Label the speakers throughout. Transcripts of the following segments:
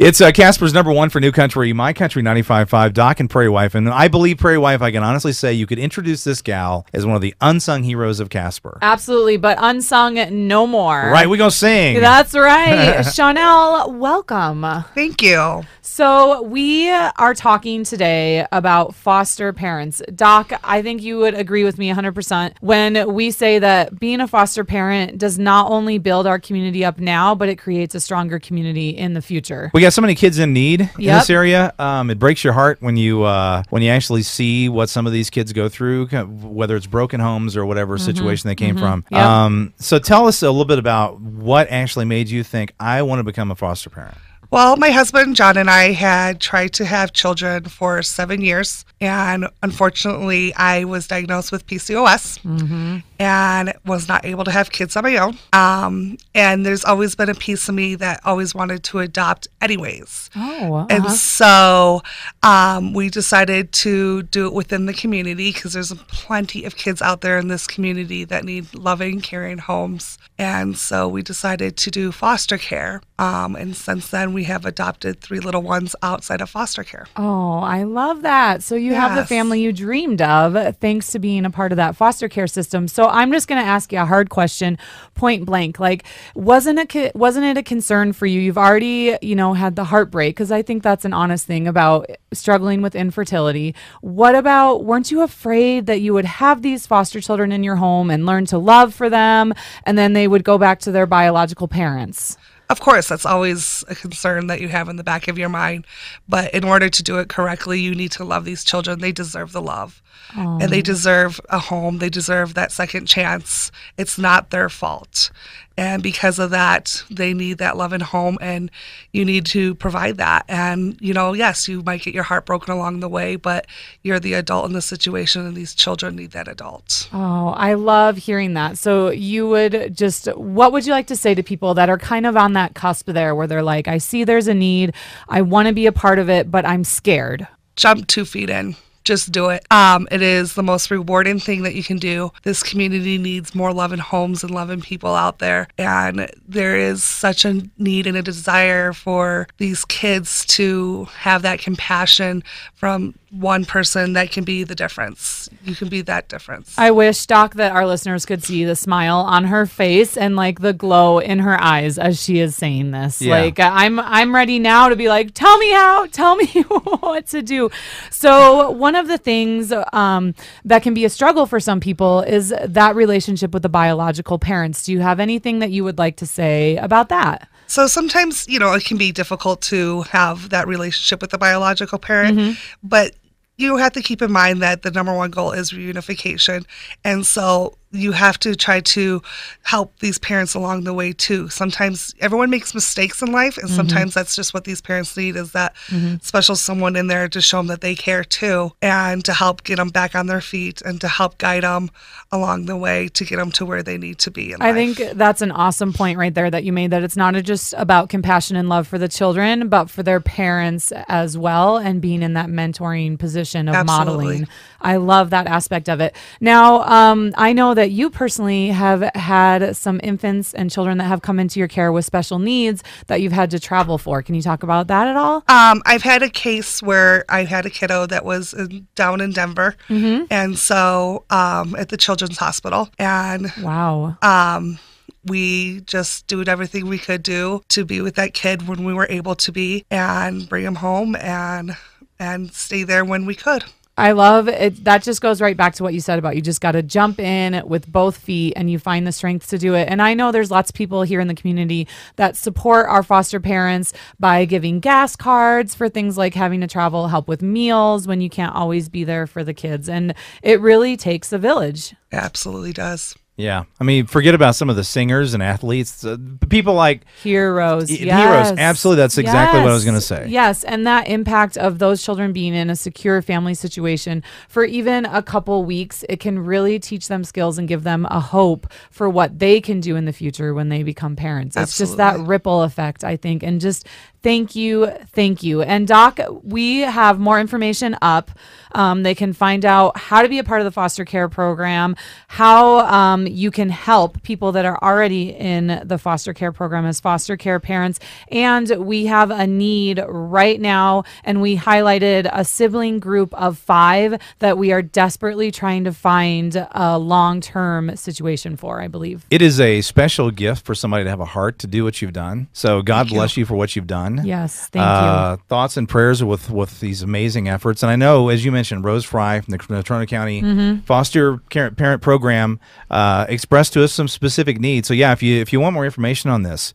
Speaker 1: It's Casper's number one for New Country, My Country 95.5, Doc and Prairie Wife. And I believe, Prairie Wife, I can honestly say you could introduce this gal as one of the unsung heroes of Casper.
Speaker 2: Absolutely, but unsung no more.
Speaker 1: Right, we gonna sing.
Speaker 2: That's right. Shawnell, welcome.
Speaker 3: Thank you.
Speaker 2: So we are talking today about foster parents. Doc, I think you would agree with me 100% when we say that being a foster parent does not only build our community up now, but it creates a stronger community in the future.
Speaker 1: We got so many kids in need in this area. It breaks your heart when you actually see what some of these kids go through, whether it's broken homes or whatever situation they came from.
Speaker 2: Yep.
Speaker 1: So tell us a little bit about what actually made you think, I want to become a foster parent.
Speaker 3: Well, my husband, John, and I had tried to have children for 7 years. And unfortunately, I was diagnosed with PCOS and was not able to have kids on my own. And there's always been a piece of me that always wanted to adopt anyways. And so we decided to do it within the community because there's plenty of kids out there in this community that need loving, caring homes. And so we decided to do foster care. And since then, we have adopted 3 little ones outside of foster care.
Speaker 2: Oh, I love that. So you have the family you dreamed of thanks to being a part of that foster care system. So I'm just going to ask you a hard question, point blank. Like, wasn't it a concern for you? You've already, had the heartbreak, because I think that's an honest thing about struggling with infertility. What about, weren't you afraid that you would have these foster children in your home and learn to love for them, and then they would go back to their biological parents?
Speaker 3: Of course, that's always a concern that you have in the back of your mind. But in order to do it correctly, you need to love these children. They deserve the love. And they deserve a home. They deserve that second chance. It's not their fault. And because of that, they need that love and home, and you need to provide that. And, yes, you might get your heart broken along the way, but you're the adult in the situation, and these children need that adult.
Speaker 2: Oh, I love hearing that. So what would you like to say to people that are kind of on that cusp there where they're like, I see there's a need, I want to be a part of it, but I'm scared?
Speaker 3: Jump 2 feet in. Just do it. It is the most rewarding thing that you can do. This community needs more loving homes and loving people out there. And there is such a need and a desire for these kids to have that compassion from one person that can be the difference. You can be that difference.
Speaker 2: I wish, Doc, that our listeners could see the smile on her face and like the glow in her eyes as she is saying this.
Speaker 1: Yeah.
Speaker 2: Like, I'm ready now to be like, tell me what to do. So one of the things that can be a struggle for some people is that relationship with the biological parents. Do you have anything that you would like to say about that?
Speaker 3: So sometimes, it can be difficult to have that relationship with the biological parent, but you have to keep in mind that the number one goal is reunification. And so you have to try to help these parents along the way too. Sometimes everyone makes mistakes in life, and sometimes that's just what these parents need, is that special someone in there to show them that they care too, and to help get them back on their feet and to help guide them along the way to get them to where they need to be in life.
Speaker 2: I think that's an awesome point right there that you made, that it's not just about compassion and love for the children, but for their parents as well, and being in that mentoring position of modeling. I love that aspect of it. Now, I know that you personally have had some infants and children that have come into your care with special needs that you've had to travel for. Can you talk about that at all?
Speaker 3: I've had a case where I had a kiddo that was down in Denver, and so at the Children's Hospital. And
Speaker 2: wow.
Speaker 3: We just did everything we could do to be with that kid when we were able to be, and bring him home and stay there when we could.
Speaker 2: I love it. That just goes right back to what you said about you just got to jump in with both feet and you find the strength to do it. And I know there's lots of people here in the community that support our foster parents by giving gas cards for things like having to travel, help with meals when you can't always be there for the kids. And it really takes a village.
Speaker 3: It absolutely does.
Speaker 1: Yeah. I mean, forget about some of the singers and athletes. People like
Speaker 2: heroes.
Speaker 1: Heroes. Absolutely. That's exactly what I was going to say.
Speaker 2: Yes. And that impact of those children being in a secure family situation for even a couple weeks, it can really teach them skills and give them a hope for what they can do in the future when they become parents. It's just that ripple effect, I think. And just Thank you. Thank you. And Doc, we have more information up. They can find out how to be a part of the foster care program, how you can help people that are already in the foster care program as foster care parents. And we have a need right now, and we highlighted a sibling group of 5 that we are desperately trying to find a long-term situation for, I believe.
Speaker 1: It is a special gift for somebody to have a heart to do what you've done. So God bless you for what you've done.
Speaker 2: Yes, thank you.
Speaker 1: Thoughts and prayers with these amazing efforts. And I know, as you mentioned, Rose Fry from the Natrona County Foster Care Parent Program expressed to us some specific needs. So yeah, if you want more information on this,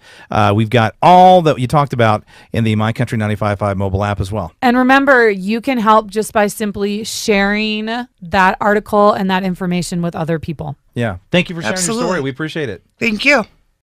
Speaker 1: we've got all that you talked about in the My Country 95.5 mobile app as well.
Speaker 2: And remember, you can help just by simply sharing that article and that information with other people.
Speaker 1: Yeah. Thank you for sharing your story. We appreciate it.
Speaker 3: Thank you.